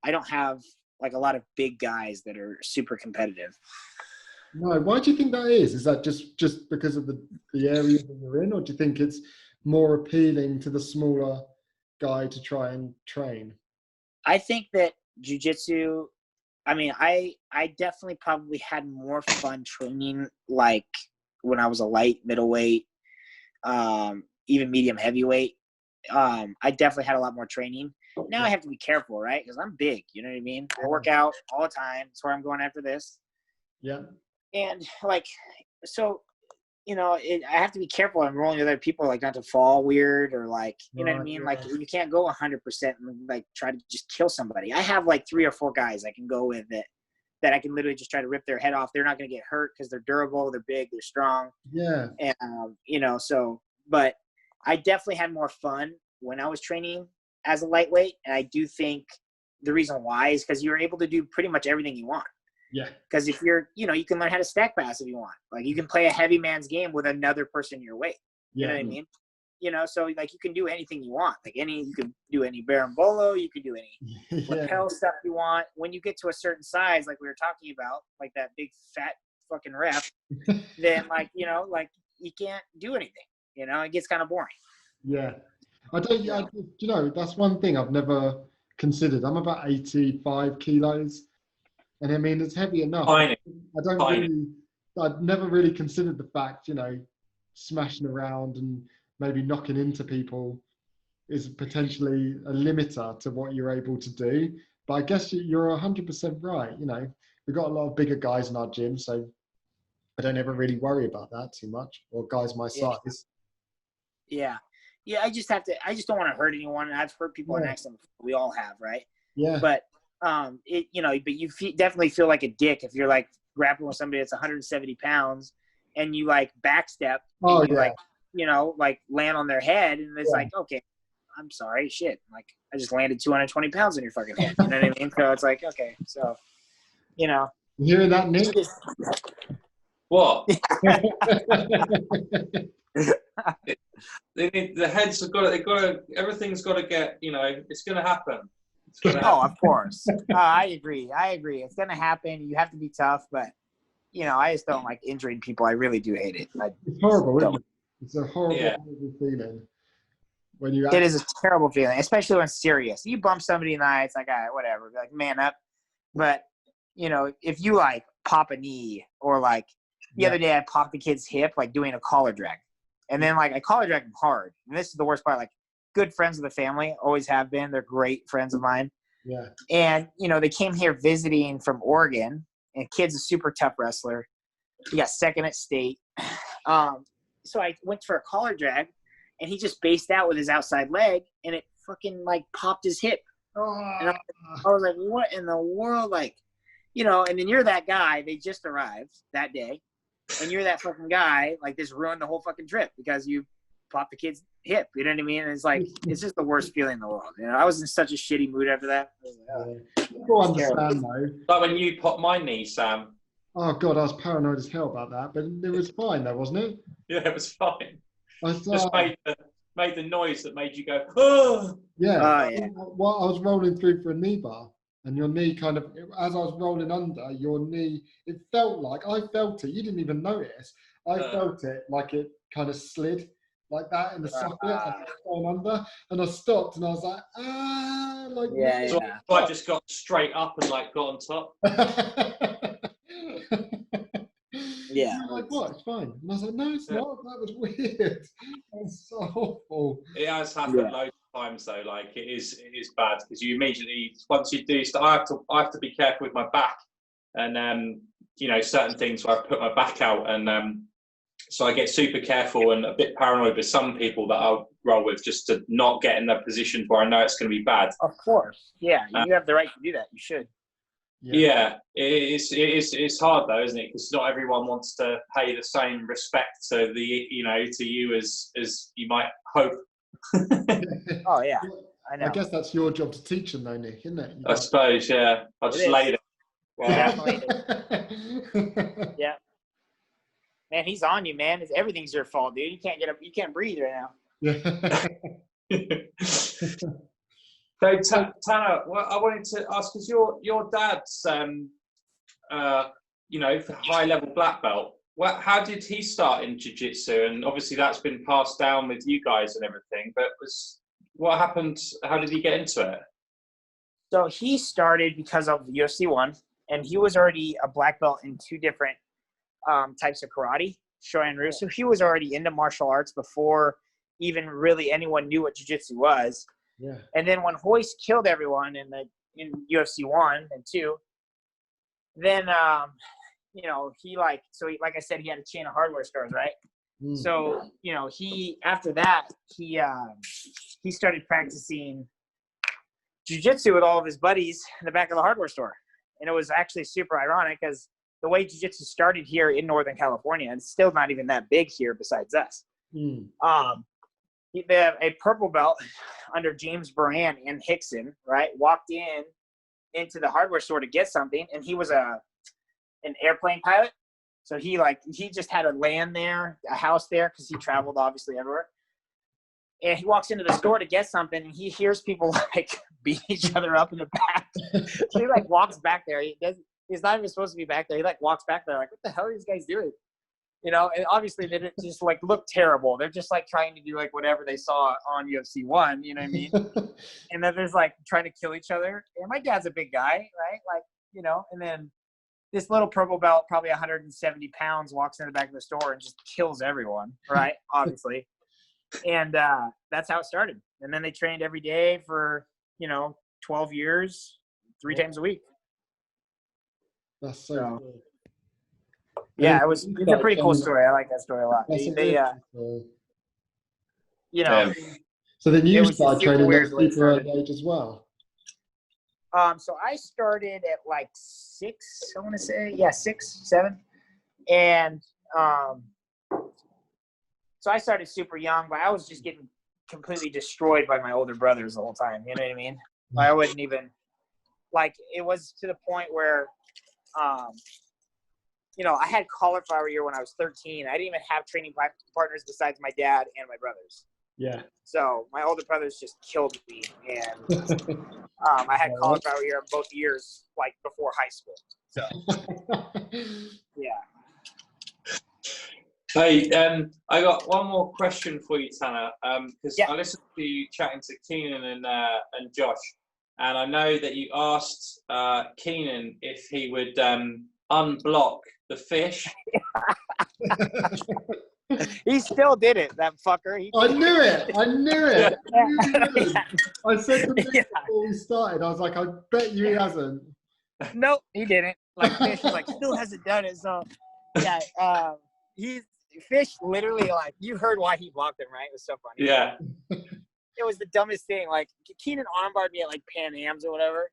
don't have like a lot of big guys that are super competitive. No, why do you think that is? Is that just because of the area that you're in, or do you think it's more appealing to the smaller guy to try and train? I think that jiu-jitsu, I mean, I definitely probably had more fun training like when I was a light, middleweight, even medium heavyweight. I definitely had a lot more training. Now I have to be careful, right? Because I'm big, you know what I mean? I work out all the time. That's where I'm going after this. Yeah. And like, so, I have to be careful. I'm rolling with other people, like not to fall weird or like, you know what I mean? Like you can't go 100% and like try to just kill somebody. I have like 3 or 4 guys I can go with that I can literally just try to rip their head off. They're not going to get hurt because they're durable, they're big, they're strong. Yeah. And, but I definitely had more fun when I was training as a lightweight. And I do think the reason why is because you're able to do pretty much everything you want. Yeah. Because if you're, you can learn how to stack pass if you want. Like you can play a heavy man's game with another person your weight. You know what I mean? you know, so like you can do anything you want. Like you can do any berimbolo, you can do any lapel stuff you want. When you get to a certain size, like we were talking about, like that big fat fucking rep, then like, you know, like you can't do anything. You know, it gets kind of boring. Yeah. You know, that's one thing I've never considered. I'm about 85 kilos. And I mean, it's heavy enough. Tiny. I'd never really considered the fact, you know, smashing around and maybe knocking into people is potentially a limiter to what you're able to do. But I guess you're 100% right. You know, we've got a lot of bigger guys in our gym, so I don't ever really worry about that too much, or guys my size. Yeah. Yeah, I just don't want to hurt anyone. And I've hurt people in accidents. We all have, right? Yeah. But you know, but you definitely feel like a dick if you're like grappling with somebody that's 170 pounds and you like backstep and you like, you know, like land on their head, and it's like, okay, I'm sorry, shit. Like I just landed 220 pounds on your fucking head. You know what I mean? So it's like, okay, so you know. You hearing that, Nick? What? The heads have got to, everything's got to get, you know, it's going to happen. Oh, of course. I agree. It's going to happen. You have to be tough, but, you know, I just don't like injuring people. I really do hate it. It's horrible, isn't it? It's a horrible, horrible feeling. When you it is a terrible feeling, especially when it's serious. You bump somebody in the eye, it's like, all right, whatever. Like, man up. But, you know, if you, like, pop a knee or, like, the other day I popped the kid's hip, like, doing a collar drag. And then, like, I collar drag them hard. And this is the worst part. Like, good friends of the family, always have been. They're great friends of mine. Yeah. And, you know, they came here visiting from Oregon. And kid's a super tough wrestler. He got second at state. So I went for a collar drag, and he just based out with his outside leg, and it fucking, like, popped his hip. Oh. And I was like, what in the world? Like, you know, and then you're that guy. They just arrived that day. And you're that fucking guy, like, this ruined the whole fucking trip because you popped the kid's hip. You know what I mean? And it's like, it's just the worst feeling in the world. You know, I was in such a shitty mood after that. People understand, though. Like when you popped my knee, Sam. Oh, God, I was paranoid as hell about that. But it was fine, though, wasn't it? Yeah, it was fine. I just made the noise that made you go, oh! Yeah. Well, I was rolling through for a knee bar. And your knee kind of, as I was rolling under, your knee, I felt it. You didn't even notice. I felt it like it kind of slid like that in the socket. I was going under, and I stopped, and I was like, like. So I just got straight up and like got on top. Yeah. Like, what? It's fine. And I was like, no, it's not. That was weird. That's so awful. It has happened loads of times though. Like it is bad because you immediately, once you do, I have to be careful with my back, and you know, certain things where I put my back out, and so I get super careful and a bit paranoid with some people that I'll roll with, just to not get in a position where I know it's going to be bad. Of course, yeah, you have the right to do that. You should. Yeah, it's hard though, isn't it? Because not everyone wants to pay the same respect to you as you might hope. Oh yeah, I know. I guess that's your job to teach them, though, Nick, isn't it? I suppose, yeah. I'll just lay it. Wow. Yeah. Man, he's on you, man. Everything's your fault, dude. You can't get up. You can't breathe right now. Yeah. So Tanner, well, I wanted to ask, because your dad's high level black belt. How did he start in jiu-jitsu? And obviously that's been passed down with you guys and everything. But what happened? How did he get into it? So he started because of UFC 1, and he was already a black belt in 2 different types of karate, Shorin Ryu. So he was already into martial arts before even really anyone knew what jiu-jitsu was. Yeah. And then when Hoist killed everyone in UFC 1 and 2, then he like I said, he had a chain of hardware stores, right? Mm. So after that he started practicing jiu-jitsu with all of his buddies in the back of the hardware store, and it was actually super ironic because the way jiu-jitsu started here in Northern California, and it's still not even that big here besides us. Mm. They have a purple belt under James Moran and Hickson, right? Walked into the hardware store to get something, and he was an airplane pilot. So he just had a land there, a house there, because he traveled obviously everywhere. And he walks into the store to get something, and he hears people like beat each other up in the back. So he like walks back there. He's not even supposed to be back there. He like walks back there like, what the hell are these guys doing? You know, and obviously they didn't just like look terrible. They're just like trying to do like whatever they saw on UFC 1, you know what I mean? And then there's like trying to kill each other. And my dad's a big guy, right? Like, you know, and then this little purple belt, probably 170 pounds, walks in the back of the store and just kills everyone, right? Obviously. And that's how it started. And then they trained every day for, 12 years, 3 times a week. That's so cool. Yeah, it's a pretty cool story. I like that story a lot. So then you started training at super early age as well? So I started at like 6, I want to say. Yeah, 6, 7. And so I started super young, but I was just getting completely destroyed by my older brothers the whole time. You know what I mean? I wouldn't even, like, it was to the point where, I had cauliflower year when I was 13. I didn't even have training partners besides my dad and my brothers. Yeah. So my older brothers just killed me, and I had cauliflower year both years, like before high school. So yeah. Hey, I got one more question for you, Tanner, because I listened to you chatting to Keenan and Josh, and I know that you asked Keenan if he would unblock the fish. He still did it, that fucker. I knew it. I said to him before we started, I was like, I bet you he hasn't. Nope, he didn't. Like, Fish was like, still hasn't done it. So, yeah, Fish literally, like, you heard why he blocked him, right? It was so funny. Yeah. It was the dumbest thing. Like, Keenan armbarred me at, like, Pan Am's or whatever,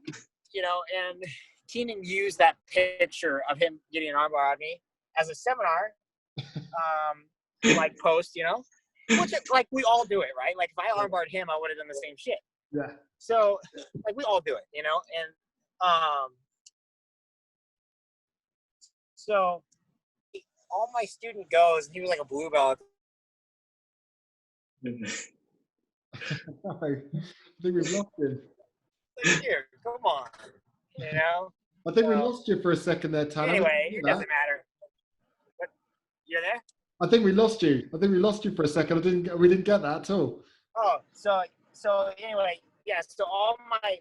and Keenan used that picture of him getting an armbar on me as a seminar, like, post, which, like, we all do it, right? Like, if I armbarred him, I would have done the same shit. Yeah. So, like, we all do it, and so all my student goes, and he was like a blue belt. I think we've lost him. Like, here, come on, I think we lost you for a second there, Tanner. Anyway, it doesn't matter. But you're there? I think we lost you. For a second. We didn't get that at all. Oh, so anyway, yeah. So all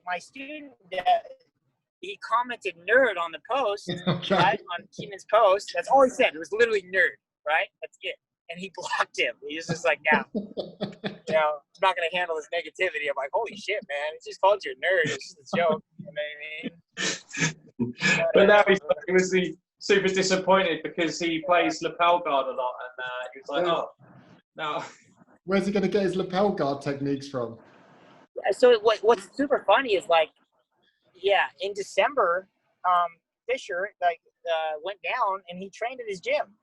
my student, he commented "nerd" on the post, okay. Right, on Keenan's post. That's all he said. It was literally "nerd," right? That's it. And he blocked him. He was just like, yeah, I'm not gonna handle this negativity. I'm like, holy shit, man! He just called you a nerd. It's just a joke. You know what I mean? But now he's super disappointed because he plays lapel guard a lot, and he was like, oh, no. Where's he going to get his lapel guard techniques from? So what's super funny is, like, in December, Fisher went down and he trained at his gym,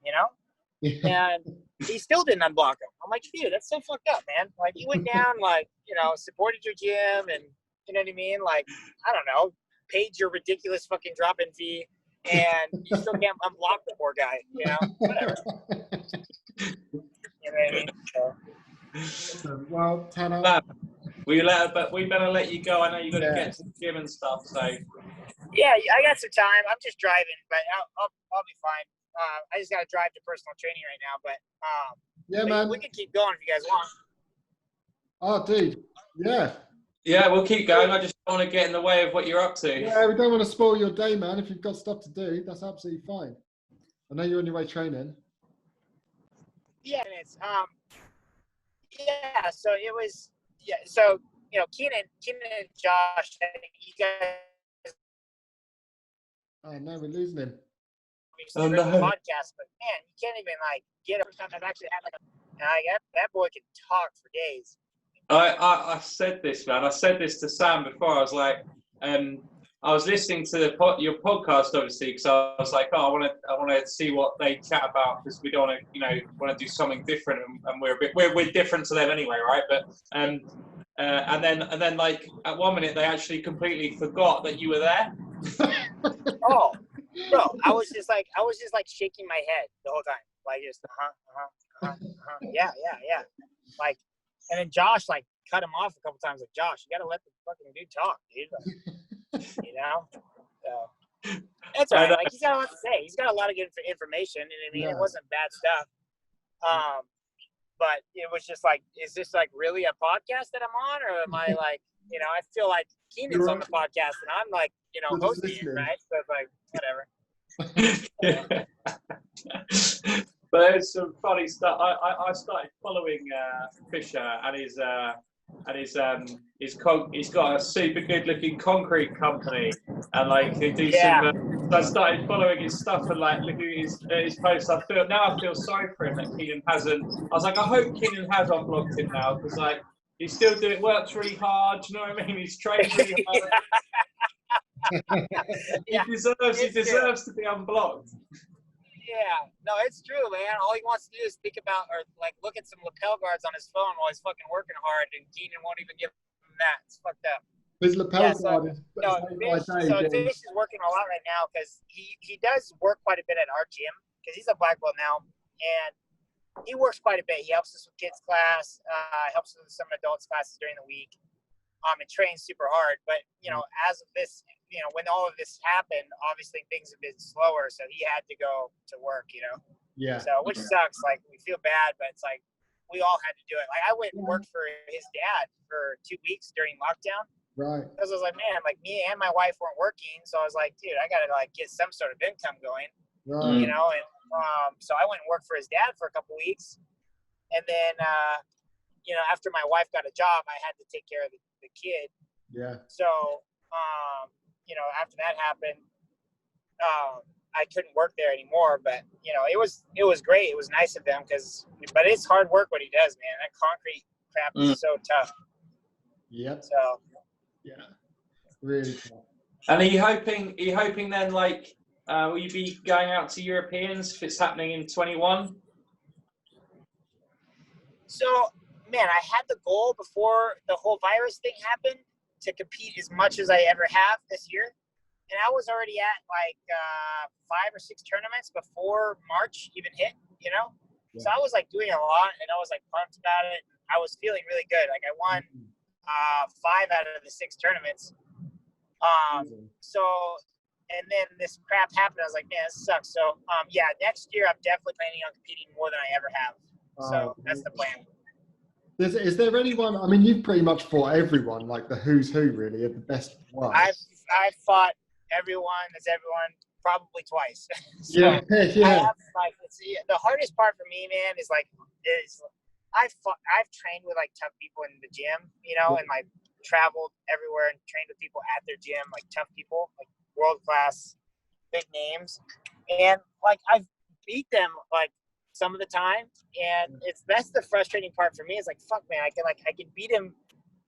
and he still didn't unblock him. I'm like, dude, that's so fucked up, man. Like, you went down, like, supported your gym, and you know what I mean? Like, I don't know, paid your ridiculous fucking drop-in fee, and you still can't unblock the poor guy, whatever. You know what I mean? So. Well, Tanner. We better let you go. I know you got to get to the gym and stuff. So. Yeah, I got some time. I'm just driving, but I'll be fine. I just got to drive to personal training right now, but man, we can keep going if you guys want. Oh, dude, yeah. Yeah, we'll keep going. I just don't want to get in the way of what you're up to. Yeah, we don't want to spoil your day, man. If you've got stuff to do, that's absolutely fine. I know you're on your way training. Yeah, it's so it was so Keenan and Josh, you guys. Oh no, we're losing him. Oh, no. Podcast, but man, you can't even like get it. I've actually had that boy can talk for days. I said this, man. I said this to Sam before. I was like, I was listening to your podcast, obviously, because I was like, I want to see what they chat about, because we don't want to, want to do something different, and we're different to them anyway, right? But and then like at one minute they actually completely forgot that you were there. Oh, bro, I was just like shaking my head the whole time, like just yeah, like And then Josh like cut him off a couple times. Like, Josh, you got to let the fucking dude talk, dude. Like, you know? So that's all right. Like, he's got a lot to say. He's got a lot of good information. And I mean, it wasn't bad stuff. But it was just like, is this like really a podcast that I'm on? Or am I like, you know, I feel like Keenan's on the podcast and I'm like, you know, hosting it, right? So it's like, whatever. But there's some funny stuff. I started following Fisher and he's got a super good looking concrete company, and like they do some. So I started following his stuff and like looking at his posts. I feel sorry for him that Keenan hasn't. I was like, I hope Keenan has unblocked him now, because like he's still works really hard. Do you know what I mean? He's trained really hard. He deserves to be unblocked. Yeah, no, it's true, man. All he wants to do is think about or like look at some lapel guards on his phone while he's fucking working hard, and Keenan won't even give him that. It's fucked up. His lapel guard is Fish is working a lot right now because he does work quite a bit at our gym because he's a black belt now, and he works quite a bit. He helps us with kids class, helps us with some adults classes during the week. And trains super hard. But, you know, as of this, you know, when all of this happened, obviously things have been slower. So he had to go to work, you know? Yeah. So, which sucks. Like, we feel bad, but it's like, we all had to do it. Like, I went and worked for his dad for 2 weeks during lockdown. Right. Because I was like, man, like, me and my wife weren't working. So I was like, dude, I got to, like, get some sort of income going. Right. You know? And so I went and worked for his dad for a couple weeks. And then, you know, after my wife got a job, I had to take care of the kid. Yeah. So, you know, after that happened, I couldn't work there anymore. But you know, it was great. It was nice of them but it's hard work what he does, man. That concrete crap is so tough. Yep. So. Yeah. Really tough. And are you hoping then, like, will you be going out to Europeans if it's happening in 21? So, man, I had the goal before the whole virus thing happened to compete as much as I ever have this year. And I was already at like 5 or 6 tournaments before March even hit, you know? Yeah. So I was like doing a lot and I was like pumped about it. I was feeling really good. Like I won 5 out of the 6 tournaments. So, and then this crap happened. I was like, man, this sucks. So, yeah, next year I'm definitely planning on competing more than I ever have. So that's the plan. Is there anyone? I mean, you've pretty much fought everyone, like the who's who, really, of the best ones. I've fought everyone. Probably twice. So yeah. I have, like, the hardest part for me, man, is I've trained with like tough people in the gym, you know, and like traveled everywhere and trained with people at their gym, like tough people, like world class, big names, and like I've beat them like some of the time, and that's the frustrating part for me. Is like, fuck, man, I can beat him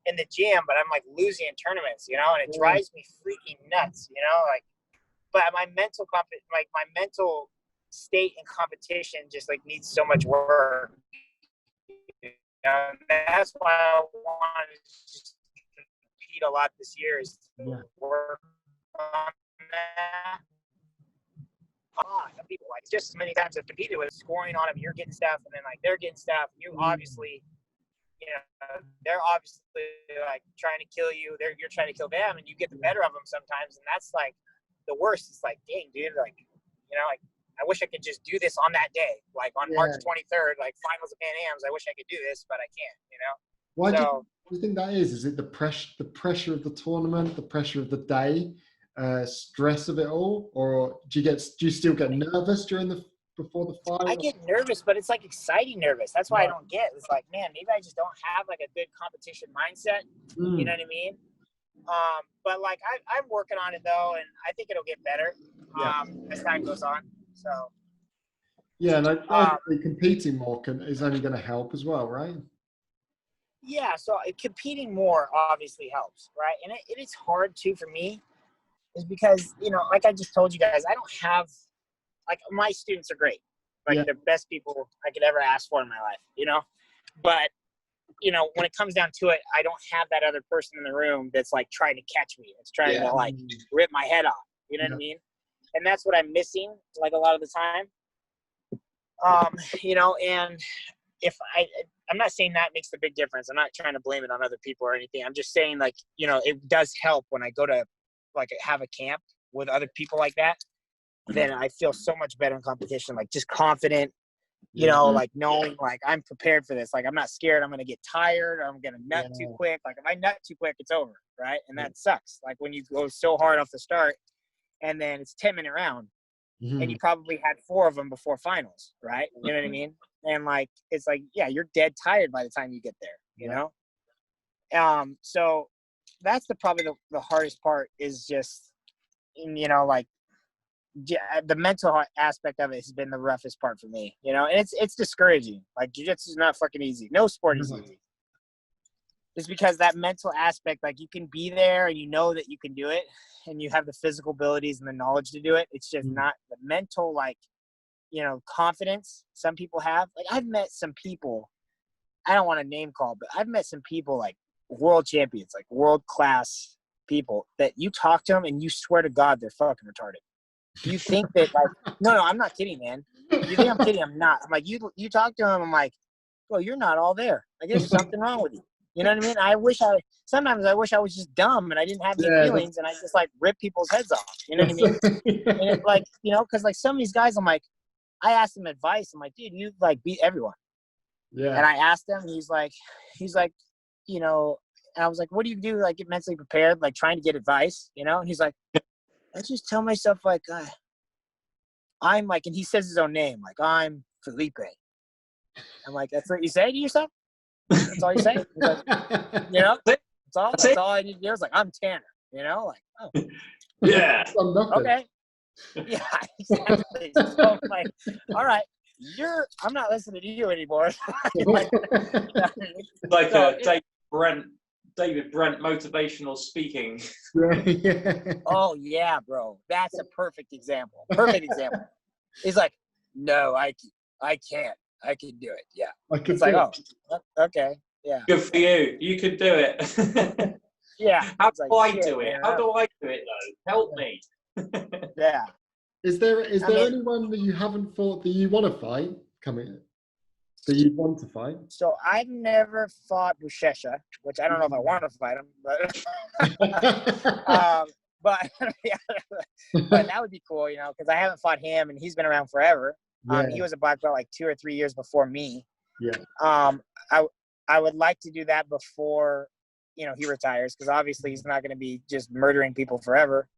in the gym, but I'm like losing in tournaments, you know, and it drives me freaking nuts, you know, like. But my mental state in competition just like needs so much work. You know, and that's why I wanted to just compete a lot this year is to work on that. People like just as many times I've competed with scoring on them, you're getting stuff, and then like they're getting stuff. You obviously, you know, they're obviously like trying to kill you. You're trying to kill them, and you get the better of them sometimes, and that's like the worst. It's like, dang, dude, like, you know, like I wish I could just do this on that day, like on March 23rd, like finals of Pan Ams. I wish I could do this, but I can't. You know. Why do you think that is? Is it the pressure of the tournament, the pressure of the day? Stress of it all, or do you still get nervous before the fight? I get nervous, but it's like exciting nervous. That's why I don't get. It's like, man, maybe I just don't have like a good competition mindset. You know what I mean? But like I'm working on it though, and I think it'll get better as time goes on. So yeah, and I think competing more is only going to help as well, right? Yeah, so competing more obviously helps, right? And it is hard too for me. Is because, you know, like I just told you guys, I don't have, like, my students are great. Like, the best people I could ever ask for in my life, you know? But, you know, when it comes down to it, I don't have that other person in the room that's, like, trying to catch me. It's trying to, like, rip my head off. You know what I mean? And that's what I'm missing, like, a lot of the time. You know, and I'm not saying that makes the big difference. I'm not trying to blame it on other people or anything. I'm just saying, like, you know, it does help when I go to, like, have a camp with other people like that. Then I feel so much better in competition, like just confident, you know, like knowing, like, I'm prepared for this. Like, I'm not scared I'm going to get tired or I'm going to nut too quick. Like, if I nut too quick, it's over, right? And that sucks. Like, when you go so hard off the start and then it's 10-minute round and you probably had 4 of them before finals, right? You know what I mean? And, like, it's like, yeah, you're dead tired by the time you get there, you know? So that's probably the hardest part is just, you know, like, the mental aspect of it has been the roughest part for me, you know, and it's discouraging. Like, jiu-jitsu is not fucking easy. No sport is easy. Just because that mental aspect, like, you can be there and you know that you can do it and you have the physical abilities and the knowledge to do it. It's just not the mental, like, you know, confidence some people have. Like, I've met some people, I don't want to name call, but I've met some people, like, world champions, like world-class people, that you talk to them and you swear to God they're fucking retarded. You think that, like, no, I'm not kidding, man. You think I'm kidding? I'm not. I'm like, you talk to him, I'm like, bro, you're not all there. Like, there's something wrong with you. You know what I mean? Sometimes I wish I was just dumb and I didn't have any feelings and I just, like, rip people's heads off. You know what I mean? And it, like, you know, because, like, some of these guys, I'm like, I asked him advice. I'm like, dude, you, like, beat everyone. Yeah. And I asked him, and he's like, you know, and I was like, what do you do, like, get mentally prepared, like, trying to get advice, you know? And he's like, I just tell myself, like, I'm like, and he says his own name, like, I'm Felipe. I'm like, that's what you say to yourself? That's all you say? Like, you know, that's all I need to do. I was like, I'm Tanner, you know, like, oh. Yeah. Okay. Yeah, exactly. So I'm like, all right, I'm not listening to you anymore. Like David Brent motivational speaking. Oh yeah, bro. That's a perfect example. He's like, no, I can't. I can do it. Yeah. It's like, oh, okay. Yeah. Good for you. You can do it. Yeah. How do I do it? How do I do it though? Help me. Yeah. Is there anyone that you haven't fought that you want to fight coming? That you want to fight? So I've never fought Buchecha, which I don't know if I want to fight him, but but that would be cool, you know, because I haven't fought him and he's been around forever. He was a black belt like 2 or 3 years before me. Yeah. I would like to do that before, you know, he retires, because obviously he's not going to be just murdering people forever.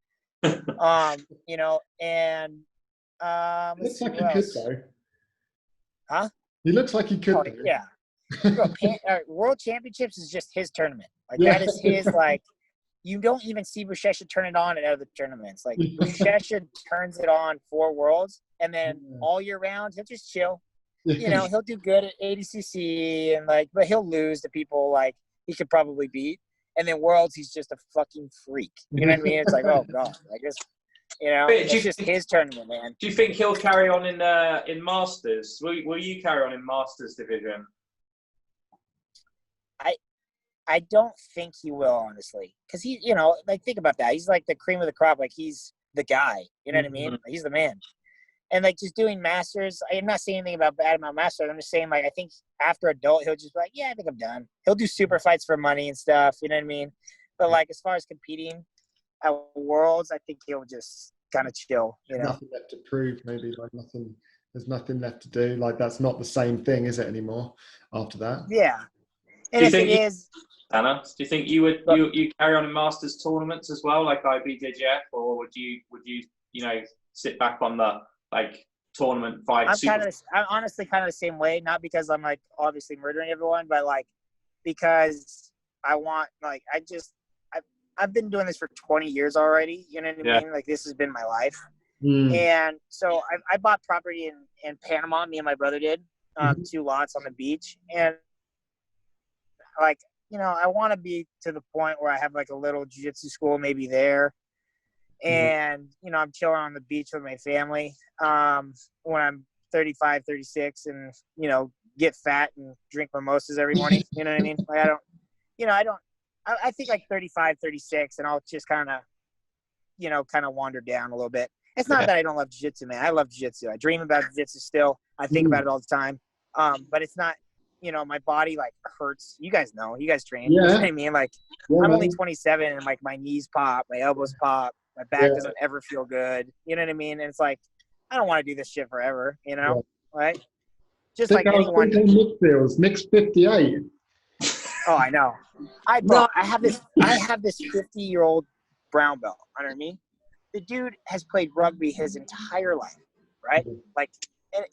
You know, and looks like he could though. Huh? He looks like he could. Yeah. Bro, World Championships is just his tournament. Like, that is his, like, you don't even see Buchecha turn it on at other tournaments. Like, Buchecha turns it on for Worlds, and then all year round, he'll just chill. You know, he'll do good at ADCC, and, like, but he'll lose to people, like, he could probably beat. And then Worlds, he's just a fucking freak. You know what I mean? It's like, oh, God. I guess, you know, it's just his tournament, man. Do you think he'll carry on in Masters? Will you carry on in Masters division? I don't think he will, honestly. Because he, you know, like, think about that. He's like the cream of the crop. Like, he's the guy. You know what I mean? Like, he's the man. And, like, just doing Masters, I'm not saying anything bad about Masters. I'm just saying, like, I think after adult, he'll just be like, yeah, I think I'm done. He'll do super fights for money and stuff. You know what I mean? But, like, as far as competing at Worlds, I think he'll just kind of chill, you know? Nothing left to prove, maybe. Like, there's nothing left to do. Like, that's not the same thing, is it, anymore after that? Yeah. And if it is... Anna, do you think you would you carry on in Masters tournaments as well, like IBJJF, or would you sit back on the, like, tournament fight? I'm honestly kind of the same way, not because I'm, like, obviously murdering everyone, but, like, because I want, like, I've been doing this for 20 years already. You know what I mean? Like, this has been my life. And so I bought property in Panama. Me and my brother did 2 lots on the beach, and, like, you know, I want to be to the point where I have, like, a little jiu-jitsu school maybe there. And, you know, I'm chilling on the beach with my family when I'm 35, 36 and, you know, get fat and drink mimosas every morning. You know what I mean? Like, I think like 35, 36, and I'll just kind of wander down a little bit. It's not that I don't love jiu-jitsu, man. I love jiu-jitsu. I dream about jiu-jitsu still. I think about it all the time. But it's not you know, my body like hurts. You guys know, you guys train. Yeah. You know what I mean? Like, Yeah, I'm man. only 27 and like my knees pop, my elbows pop, my back doesn't ever feel good. You know what I mean? And it's like, I don't want to do this shit forever, you know? Right? Just like anyone. Nick feels. Nick's 58. Oh, I know. I have this 50-year-old brown belt under me. The dude has played rugby his entire life, right? Like,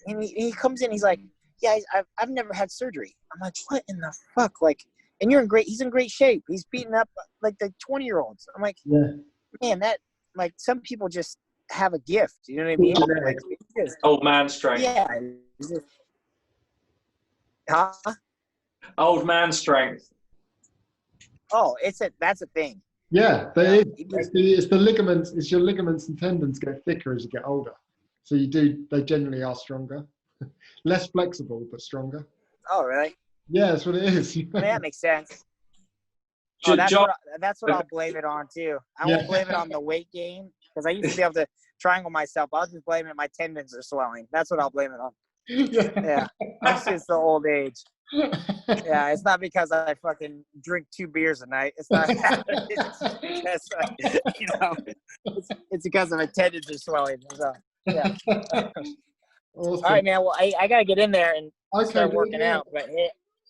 and he comes in, he's like, yeah, I've never had surgery. I'm like, what in the fuck? Like, and he's in great shape. He's beating up like the 20-year-olds. I'm like, man, that, like, some people just have a gift. You know what I mean? Like, Old man strength. Yeah. Huh? Old man strength. Oh, that's a thing. Yeah, it's the ligaments. It's your ligaments and tendons get thicker as you get older. So they generally are stronger. Less flexible, but stronger. Oh, really? Yeah, that's what it is. I mean, that makes sense. Oh, that's what I'll blame it on, too. I won't blame it on the weight gain, because I used to be able to triangle myself. I'll just blame it my tendons are swelling. That's what I'll blame it on. Yeah. That's just the old age. Yeah, it's not because I fucking drink 2 beers a night. It's not. It's because, you know, it's because my tendons are swelling. So, yeah. Awesome. All right, man. Well, I gotta get in there and start working out. But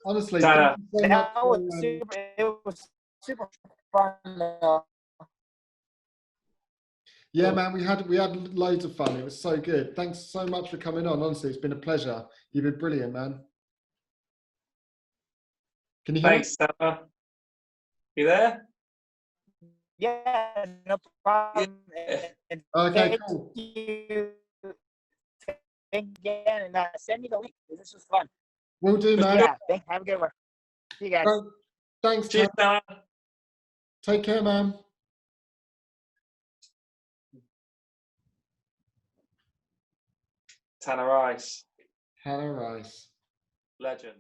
honestly, Tana, it was super fun. Yeah, man, we had loads of fun. It was so good. Thanks so much for coming on. Honestly, it's been a pleasure. You've been brilliant, man. Can you hear me? Thanks, Tana. You there? Yeah, no problem. And Okay, cool. you again, and send me the link. This was fun. Will do, man. Yeah, have a good one. See you guys. Thanks, Cheers, Tana. Take care, man. Tanner Rice. Tanner Rice. Legend.